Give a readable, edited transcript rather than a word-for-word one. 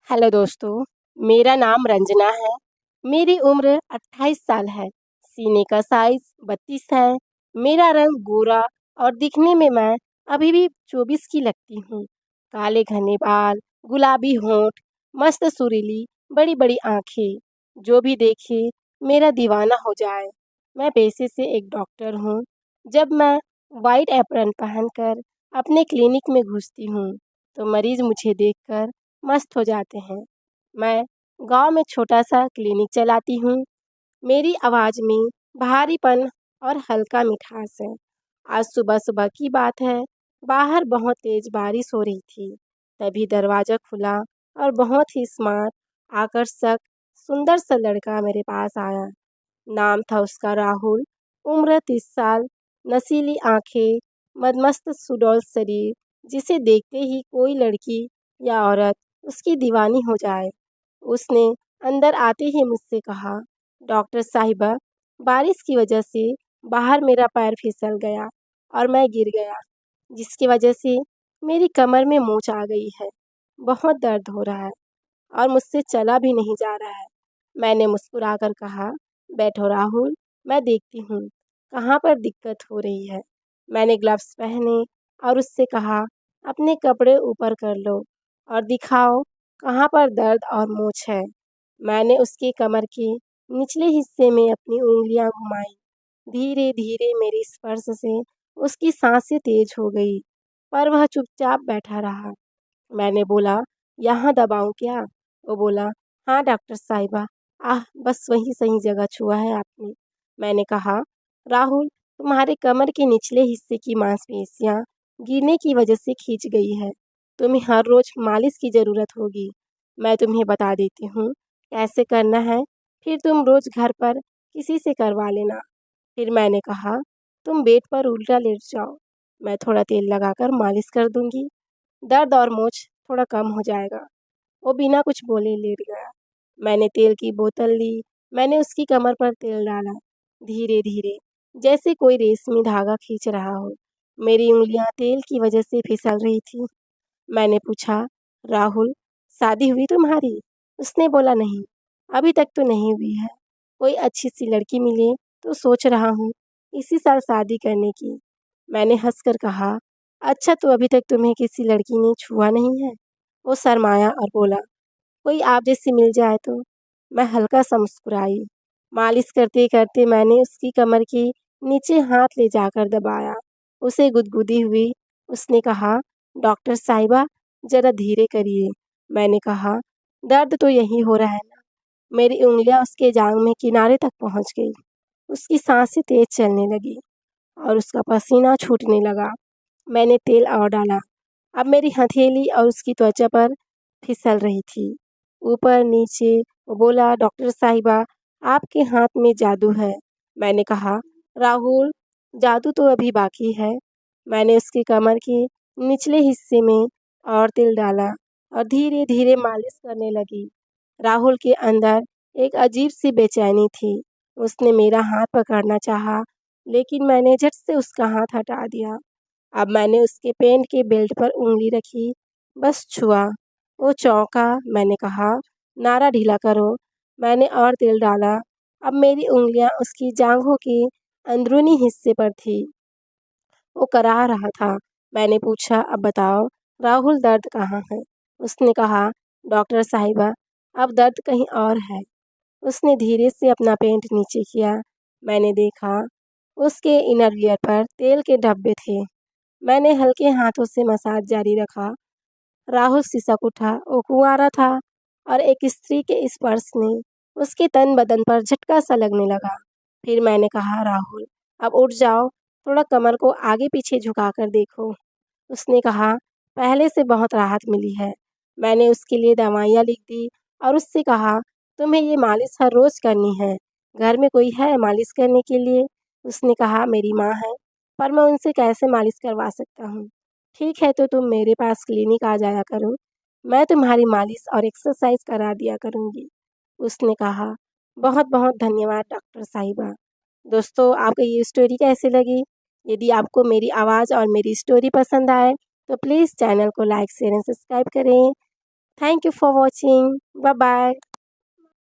Hello दोस्तों, मेरा नाम रंजना है। मेरी उम्र 28 साल है। सीने का साइज 32 है। मेरा रंग गोरा और दिखने में मैं अभी भी 24 की लगती हूँ। काले घने बाल, गुलाबी होंठ, मस्त सुरीली बड़ी बड़ी आंखें। जो भी देखे मेरा दीवाना हो जाए। मैं पेशे से एक डॉक्टर हूँ। जब मैं वाइट एप्रन पहनकर अपने क्लिनिक में घुसती हूँ तो मरीज मुझे देखकर मस्त हो जाते हैं। मैं गांव में छोटा सा क्लिनिक चलाती हूँ। मेरी आवाज़ में भारीपन और हल्का मिठास है। आज सुबह सुबह की बात है। बाहर बहुत तेज बारिश हो रही थी। तभी दरवाज़ा खुला और बहुत ही स्मार्ट, आकर्षक, सुंदर सा लड़का मेरे पास आया। नाम था उसका राहुल। उम्र 30 साल, नशीली आंखें, मदमस्त सुडौल शरीर, जिसे देखते ही कोई लड़की या औरत उसकी दीवानी हो जाए। उसने अंदर आते ही मुझसे कहा, डॉक्टर साहिबा, बारिश की वजह से बाहर मेरा पैर फिसल गया और मैं गिर गया, जिसकी वजह से मेरी कमर में मोच आ गई है। बहुत दर्द हो रहा है और मुझसे चला भी नहीं जा रहा है। मैंने मुस्कुराकर कहा, बैठो राहुल, मैं देखती हूँ कहाँ पर दिक्कत हो रही है। मैंने ग्लव्स पहने और उससे कहा, अपने कपड़े ऊपर कर लो और दिखाओ कहाँ पर दर्द और मोच है। मैंने उसकी कमर के निचले हिस्से में अपनी उंगलियां घुमाई। धीरे धीरे मेरे स्पर्श से उसकी सांसें तेज हो गई, पर वह चुपचाप बैठा रहा। मैंने बोला, यहाँ दबाऊं क्या? वो बोला, हाँ डॉक्टर साहिबा। बस वही सही जगह छुआ है आपने। मैंने कहा, राहुल, तुम्हारे कमर के निचले हिस्से की मांसपेशियां गिरने की वजह से खींच गई है। तुम्हें हर रोज मालिश की ज़रूरत होगी। मैं तुम्हें बता देती हूँ कैसे करना है, फिर तुम रोज घर पर किसी से करवा लेना। फिर मैंने कहा, तुम बेड पर उल्टा लेट जाओ, मैं थोड़ा तेल लगाकर मालिश कर दूंगी। दर्द और मोच थोड़ा कम हो जाएगा। वो बिना कुछ बोले लेट गया। मैंने तेल की बोतल ली। मैंने उसकी कमर पर तेल डाला। धीरे धीरे, जैसे कोई रेशमी धागा खींच रहा हो। मेरी उंगलियां तेल की वजह से फिसल रही थी। मैंने पूछा, राहुल, शादी हुई तुम्हारी? उसने बोला, नहीं, अभी तक तो नहीं हुई है। कोई अच्छी सी लड़की मिले तो सोच रहा हूँ इसी साल शादी करने की। मैंने हंसकर कहा, अच्छा, तो अभी तक तुम्हें किसी लड़की ने छुआ नहीं है? वो शर्माया और बोला, कोई आप जैसी मिल जाए तो। मैं हल्का सा मुस्कुराई। मालिश करते करते मैंने उसकी कमर के नीचे हाथ ले जाकर दबाया। उसे गुदगुदी हुई। उसने कहा, डॉक्टर साहिबा, जरा धीरे करिए। मैंने कहा, दर्द तो यही हो रहा है ना। मेरी उंगलियां उसके जांग में किनारे तक पहुंच गई। उसकी सांसें तेज चलने लगी और उसका पसीना छूटने लगा। मैंने तेल और डाला। अब मेरी हथेली और उसकी त्वचा पर फिसल रही थी, ऊपर नीचे। वो बोला, डॉक्टर साहिबा, आपके हाथ में जादू है। मैंने कहा, राहुल, जादू तो अभी बाकी है। मैंने उसकी कमर के निचले हिस्से में और तिल डाला और धीरे धीरे मालिश करने लगी। राहुल के अंदर एक अजीब सी बेचैनी थी। उसने मेरा हाथ पकड़ना चाहा, लेकिन मैंने झट से उसका हाथ हटा दिया। अब मैंने उसके पैंट के बेल्ट पर उंगली रखी, बस छुआ। वो चौंका। मैंने कहा, नारा ढीला करो। मैंने और तेल डाला। अब मेरी उंगलियां उसकी जांघों के अंदरूनी हिस्से पर थी। वो कराह रहा था। मैंने पूछा, अब बताओ राहुल, दर्द कहाँ है? उसने कहा, डॉक्टर साहिबा, अब दर्द कहीं और है। उसने धीरे से अपना पैंट नीचे किया। मैंने देखा उसके इनर वियर पर तेल के धब्बे थे। मैंने हल्के हाथों से मसाज जारी रखा। राहुल सिसक उठा। वो कुंवारा था और एक स्त्री के स्पर्श ने उसके तन बदन पर झटका सा लगने लगा। फिर मैंने कहा, राहुल, अब उठ जाओ, थोड़ा कमर को आगे पीछे झुका कर देखो। उसने कहा, पहले से बहुत राहत मिली है। मैंने उसके लिए दवाइयाँ लिख दी और उससे कहा, तुम्हें ये मालिश हर रोज़ करनी है। घर में कोई है मालिश करने के लिए? उसने कहा, मेरी माँ है, पर मैं उनसे कैसे मालिश करवा सकता हूँ। ठीक है, तो तुम मेरे पास क्लिनिक आ जाया करो। मैं तुम्हारी मालिश और एक्सरसाइज करा दिया करूँगी। उसने कहा, बहुत बहुत धन्यवाद डॉक्टर साहिबा। दोस्तों, आपको ये स्टोरी कैसी लगी? यदि आपको मेरी आवाज़ और मेरी स्टोरी पसंद आए तो प्लीज़ चैनल को लाइक शेयर एंड सब्सक्राइब करें। Thank you for watching. Bye bye.